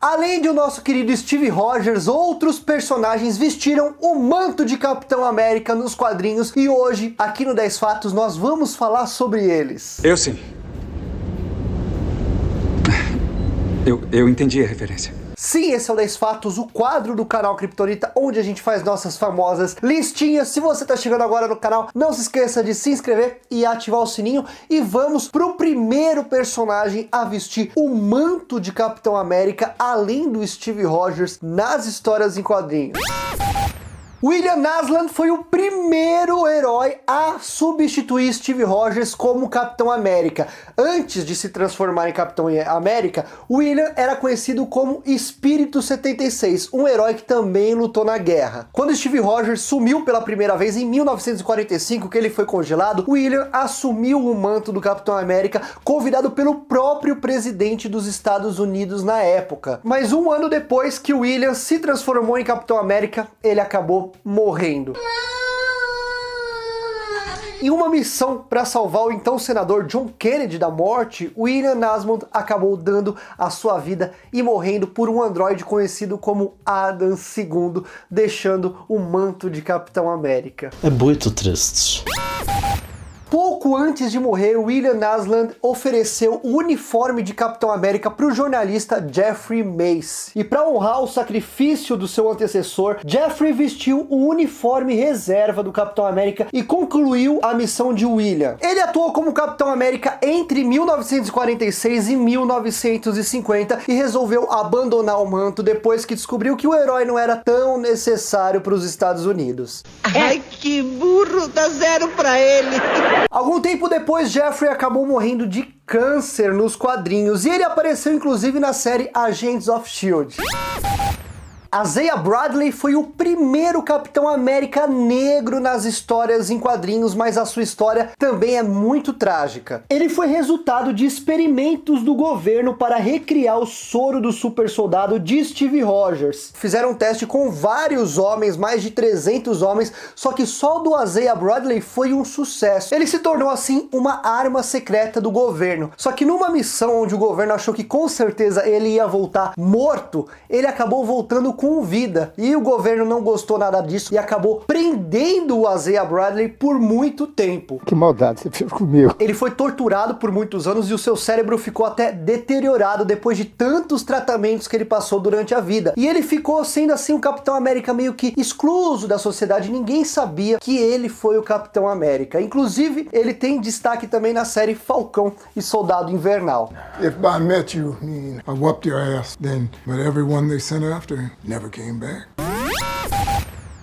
Além de o nosso querido Steve Rogers, outros personagens vestiram o manto de Capitão América nos quadrinhos e hoje, aqui no 10 Fatos, nós vamos falar sobre eles. Eu sim. Eu entendi a referência. Sim, esse é o 10 Fatos, o quadro do canal Kryptonita, onde a gente faz nossas famosas listinhas. Se você tá chegando agora no canal, não se esqueça de se inscrever e ativar o sininho. E vamos pro primeiro personagem a vestir o manto de Capitão América, além do Steve Rogers, nas histórias em quadrinhos. William Naslund foi o primeiro herói a substituir Steve Rogers como Capitão América. Antes de se transformar em Capitão América, William era conhecido como Espírito 76, um herói que também lutou na guerra. Quando Steve Rogers sumiu pela primeira vez em 1945, que ele foi congelado, William assumiu o manto do Capitão América, convidado pelo próprio presidente dos Estados Unidos na época. Mas um ano depois que William se transformou em Capitão América, ele acabou morrendo. Em uma missão para salvar o então senador John Kennedy da morte, William Naslund acabou dando a sua vida e morrendo por um androide conhecido como Adam II, deixando o manto de Capitão América. É muito triste. Pouco antes de morrer, William Naslund ofereceu o uniforme de Capitão América para o jornalista Jeffrey Mace. E para honrar o sacrifício do seu antecessor, Jeffrey vestiu o uniforme reserva do Capitão América e concluiu a missão de William. Ele atuou como Capitão América entre 1946 e 1950 e resolveu abandonar o manto depois que descobriu que o herói não era tão necessário para os Estados Unidos. Ai, que burro, dá 0 pra ele. Algum tempo depois, Jeffrey acabou morrendo de câncer nos quadrinhos e ele apareceu inclusive na série Agents of S.H.I.E.L.D. Isaiah Bradley foi o primeiro Capitão América negro nas histórias em quadrinhos, mas a sua história também é muito trágica. Ele foi resultado de experimentos do governo para recriar o soro do super soldado de Steve Rogers. Fizeram um teste com vários homens, mais de 300 homens, só que só o do Isaiah Bradley foi um sucesso. Ele se tornou assim uma arma secreta do governo. Só que numa missão onde o governo achou que com certeza ele ia voltar morto, ele acabou voltando com vida, e o governo não gostou nada disso e acabou prendendo o Isaiah Bradley por muito tempo. Que maldade você fez comigo. Ele foi torturado por muitos anos e o seu cérebro ficou até deteriorado depois de tantos tratamentos que ele passou durante a vida. E ele ficou sendo assim um Capitão América meio que excluso da sociedade. Ninguém sabia que ele foi o Capitão América. Inclusive, ele tem destaque também na série Falcão e Soldado Invernal. If I met you, I whooped your ass then, but everyone they sent after never came back.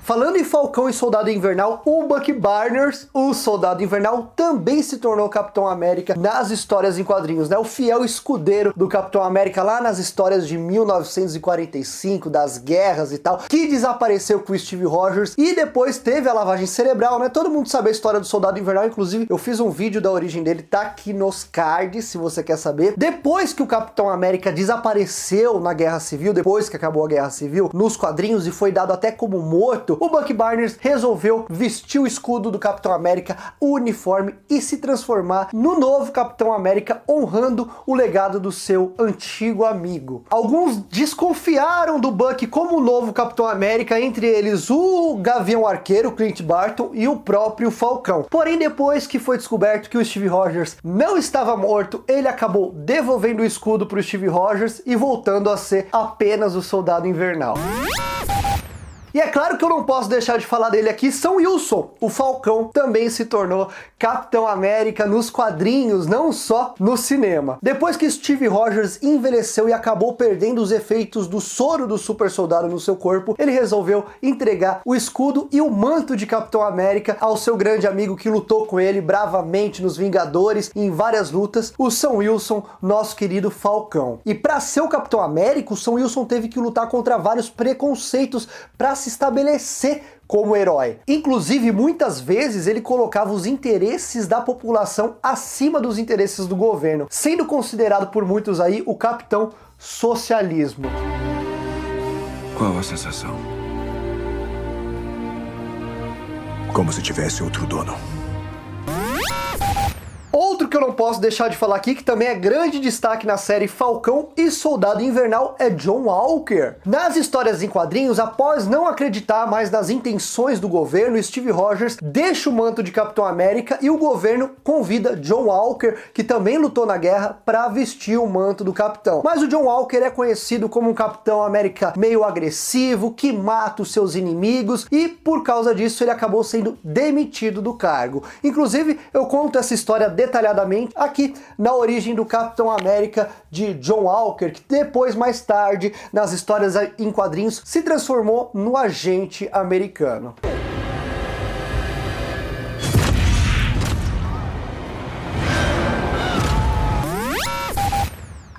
Falando em Falcão e Soldado Invernal, o Bucky Barnes, o Soldado Invernal, também se tornou Capitão América nas histórias em quadrinhos, né? O fiel escudeiro do Capitão América lá nas histórias de 1945, das guerras e tal, que desapareceu com o Steve Rogers e depois teve a lavagem cerebral, né? Todo mundo sabe a história do Soldado Invernal, inclusive eu fiz um vídeo da origem dele, tá aqui nos cards, se você quer saber. Depois que o Capitão América desapareceu na Guerra Civil, depois que acabou a Guerra Civil, nos quadrinhos e foi dado até como morto, o Bucky Barnes resolveu vestir o escudo do Capitão América, o uniforme, e se transformar no novo Capitão América, honrando o legado do seu antigo amigo. Alguns desconfiaram do Bucky como o novo Capitão América, entre eles o Gavião Arqueiro, Clint Barton, e o próprio Falcão. Porém, depois que foi descoberto que o Steve Rogers não estava morto, ele acabou devolvendo o escudo para o Steve Rogers e voltando a ser apenas o Soldado Invernal. E é claro que eu não posso deixar de falar dele aqui, Sam Wilson. O Falcão também se tornou Capitão América nos quadrinhos, não só no cinema. Depois que Steve Rogers envelheceu e acabou perdendo os efeitos do soro do super soldado no seu corpo, ele resolveu entregar o escudo e o manto de Capitão América ao seu grande amigo que lutou com ele bravamente nos Vingadores e em várias lutas, o Sam Wilson, nosso querido Falcão. E para ser o Capitão América, o Sam Wilson teve que lutar contra vários preconceitos para se estabelecer como herói. Inclusive, muitas vezes ele colocava os interesses da população acima dos interesses do governo, sendo considerado por muitos aí o Capitão Socialismo. Qual a sensação? Como se tivesse outro dono. Outro Outro que eu não posso deixar de falar aqui, que também é grande destaque na série Falcão e Soldado Invernal, é John Walker. Nas histórias em quadrinhos, após não acreditar mais nas intenções do governo, Steve Rogers deixa o manto de Capitão América e o governo convida John Walker, que também lutou na guerra, para vestir o manto do Capitão. Mas o John Walker é conhecido como um Capitão América meio agressivo, que mata os seus inimigos, e por causa disso ele acabou sendo demitido do cargo. Inclusive, eu conto essa história detalhadamente aqui na origem do Capitão América de John Walker, que depois, mais tarde, nas histórias em quadrinhos, se transformou no agente americano.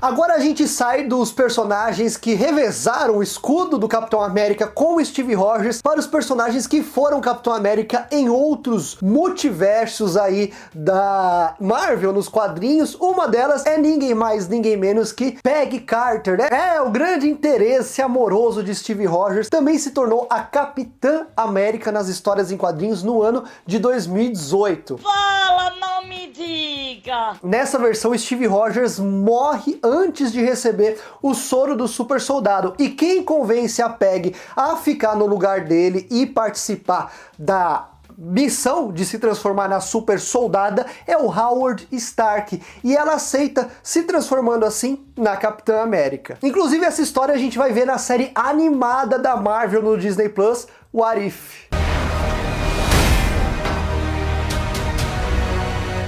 Agora a gente sai dos personagens que revezaram o escudo do Capitão América com o Steve Rogers para os personagens que foram Capitão América em outros multiversos aí da Marvel nos quadrinhos. Uma delas é ninguém mais, ninguém menos que Peggy Carter, né? É, o grande interesse amoroso de Steve Rogers, também se tornou a Capitã América nas histórias em quadrinhos no ano de 2018. Fala, não me diga! Nessa versão, Steve Rogers morre antes de receber o soro do super soldado. E quem convence a Peggy a ficar no lugar dele e participar da missão de se transformar na super soldada é o Howard Stark, e ela aceita, se transformando assim na Capitã América. Inclusive, essa história a gente vai ver na série animada da Marvel no Disney Plus, What If.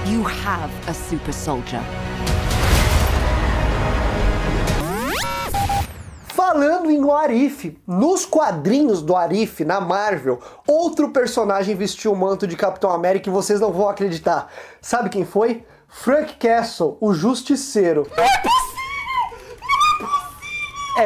You have a super soldier. Falando em What If, nos quadrinhos do What If, na Marvel, outro personagem vestiu o manto de Capitão América e vocês não vão acreditar. Sabe quem foi? Frank Castle, o Justiceiro.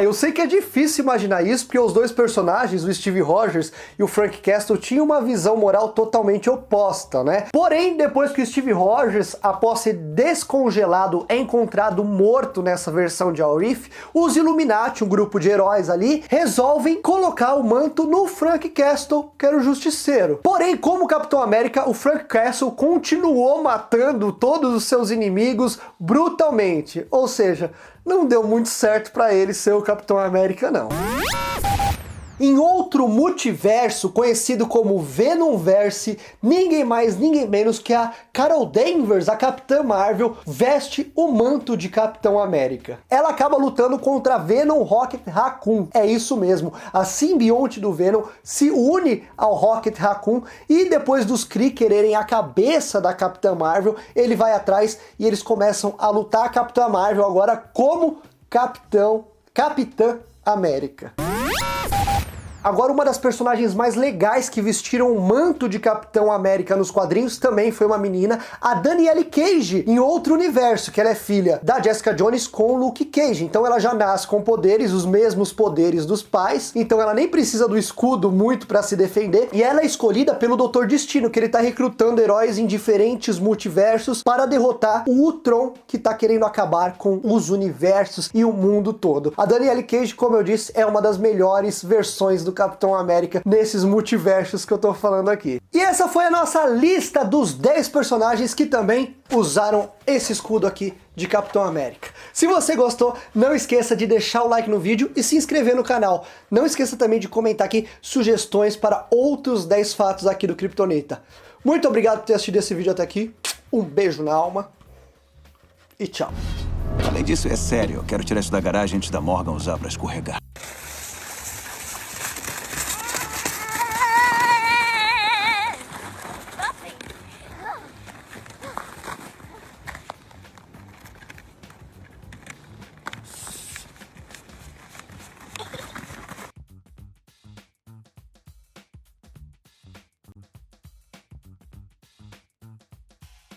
Eu sei que é difícil imaginar isso, porque os dois personagens, o Steve Rogers e o Frank Castle, tinham uma visão moral totalmente oposta, né? Porém, depois que o Steve Rogers, após ser descongelado, é encontrado morto nessa versão de What If, os Illuminati, um grupo de heróis ali, resolvem colocar o manto no Frank Castle, que era o Justiceiro. Porém, como Capitão América, o Frank Castle continuou matando todos os seus inimigos brutalmente, ou seja, não deu muito certo para ele ser o Capitão América, não. Em outro multiverso, conhecido como Venomverse, ninguém mais, ninguém menos que a Carol Danvers, a Capitã Marvel, veste o manto de Capitão América. Ela acaba lutando contra Venom Rocket Raccoon. É isso mesmo, a simbionte do Venom se une ao Rocket Raccoon e depois dos Kree quererem a cabeça da Capitã Marvel, ele vai atrás e eles começam a lutar a Capitã Marvel agora como Capitã América. Agora, uma das personagens mais legais que vestiram o manto de Capitão América nos quadrinhos também foi uma menina, a Danielle Cage, em outro universo, que ela é filha da Jessica Jones com Luke Cage. Então ela já nasce com poderes, os mesmos poderes dos pais, então ela nem precisa do escudo muito para se defender, e ela é escolhida pelo Dr. Destino, que ele tá recrutando heróis em diferentes multiversos para derrotar o Ultron, que tá querendo acabar com os universos e o mundo todo. A Danielle Cage, como eu disse, é uma das melhores versões do Capitão América nesses multiversos que eu tô falando aqui. E essa foi a nossa lista dos 10 personagens que também usaram esse escudo aqui de Capitão América. Se você gostou, não esqueça de deixar o like no vídeo e se inscrever no canal. Não esqueça também de comentar aqui sugestões para outros 10 fatos aqui do Kryptonita. Muito obrigado por ter assistido esse vídeo até aqui. Um beijo na alma e tchau. Além disso, é sério. Eu quero tirar isso da garagem antes da Morgan usar pra escorregar.